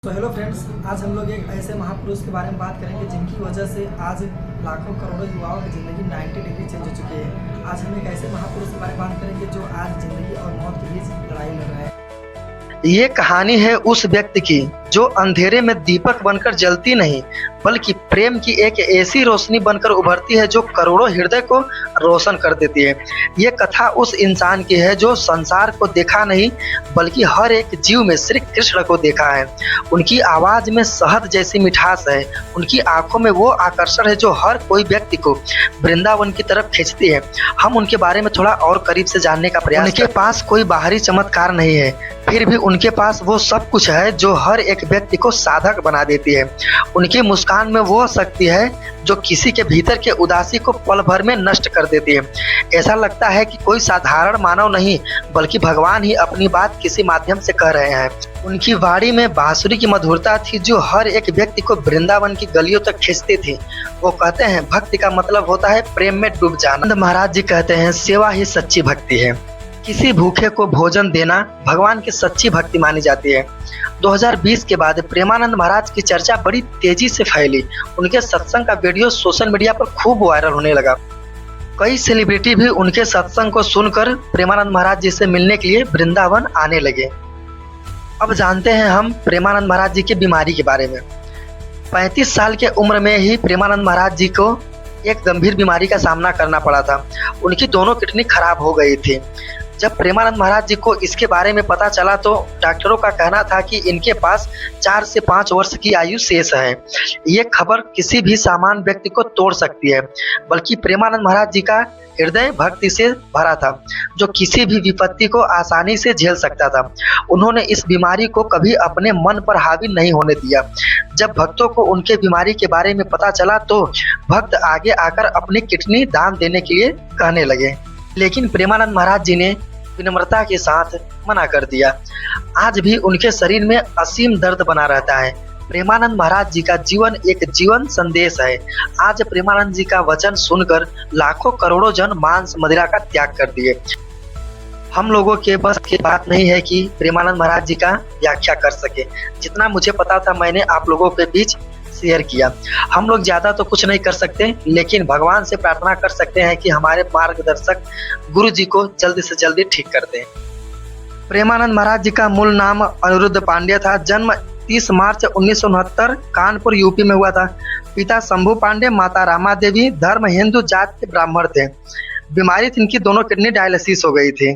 तो hello friends, आज हम लोग एक ऐसे महापुरुष के बारे में बात करेंगे जिनकी वजह से आज लाखों करोड़ों युवाओं की ज़िंदगी 90 डिग्री चेंज हो चुकी है। आज हम एक ऐसे महापुरुष के बारे में बात करेंगे जो आज ज़िंदगी और मौत के बीच लड़ाई लड़ रहा है। ये कहानी है उस व्यक्ति की जो अंधेरे में दीपक बनकर जलती नहीं, बल्कि प्रेम की एक ऐसी रोशनी बनकर उभरती है जो करोड़ों हृदय को रोशन कर देती है। ये कथा उस इंसान की है जो संसार को देखा नहीं, बल्कि हर एक जीव में श्री कृष्ण को देखा है। उनकी आवाज़ में शहद जैसी मिठास है, उनकी आंखों में वो आकर्षण है जो हर कोई व्यक्ति को वृंदावन की तरफ खींचती है। हम उनके बारे में थोड़ा और करीब से जानने का प्रयास करें। उनके पास कोई बाहरी चमत्कार नहीं है, फिर भी उनके पास वो सब कुछ है जो हर एक व्यक्ति को साधक बना देती है। उनकी मुस्कान में वो शक्ति है जो किसी के भीतर के उदासी को पल भर में नष्ट कर देती है। ऐसा लगता है कि कोई साधारण मानव नहीं, बल्कि भगवान ही अपनी बात किसी माध्यम से कह रहे हैं। उनकी वाणी में बांसुरी की मधुरता थी जो हर एक व्यक्ति को वृंदावन की गलियों तक खींचती थी। वो कहते हैं, भक्ति का मतलब होता है प्रेम में डूब जाना। आनंद महाराज जी कहते हैं, सेवा ही सच्ची भक्ति है। किसी भूखे को भोजन देना भगवान की सच्ची भक्ति मानी जाती है। 2020 के बाद प्रेमानंद महाराज की चर्चा बड़ी तेजी से फैली। उनके सत्संग का वीडियो सोशल मीडिया पर खूब वायरल होने लगा। कई सेलिब्रिटी भी उनके सत्संग को सुनकर प्रेमानंद महाराज जी से मिलने के लिए वृंदावन आने लगे। अब जानते हैं हम प्रेमानंद महाराज जी की बीमारी के बारे में। 35 साल के उम्र में ही प्रेमानंद महाराज जी को एक गंभीर बीमारी का सामना करना पड़ा था। उनकी दोनों किडनी खराब हो गई थी। जब प्रेमानंद महाराज जी को इसके बारे में पता चला तो डॉक्टरों का कहना था कि इनके पास 4 से 5 वर्ष की आयु शेष है। ये खबर किसी भी सामान्य व्यक्ति को तोड़ सकती है, बल्कि प्रेमानंद महाराज जी का हृदय भक्ति से भरा था जो किसी भी विपत्ति को आसानी से झेल सकता था। उन्होंने इस बीमारी को कभी अपने मन पर हावी नहीं होने दिया। जब भक्तों को उनके बीमारी के बारे में पता चला तो भक्त आगे आकर अपनी किडनी दान देने के लिए कहने लगे, लेकिन प्रेमानंद महाराज जी ने विनम्रता के साथ मना कर दिया। आज भी उनके शरीर में असीम दर्द बना रहता है। प्रेमानंद महाराज जी का जीवन एक जीवन संदेश है। आज प्रेमानंद जी का वचन सुनकर लाखों करोड़ों जन मांस मदिरा का त्याग कर दिए। हम लोगों के बस की बात नहीं है कि प्रेमानंद महाराज जी का व्याख्या कर सके। जितना मुझे पता था मैंने आप लोगों के बीच शेयर किया। हम लोग ज़्यादा तो कुछ नहीं कर सकते, लेकिन भगवान से प्रार्थना कर सकते हैं कि हमारे मार्गदर्शक गुरु जी को जल्दी से जल्दी ठीक कर दें। प्रेमानंद महाराज जी का मूल नाम अनिरुद्ध पांडे था। जन्म 30 मार्च 1969 कानपुर यूपी में हुआ था। पिता शंभू पांडे, माता रामा देवी। धर्म हिंदू, जात के ब्राह्मण थे। बीमारी थी इनकी दोनों किडनी डायलिसिस हो गई थी।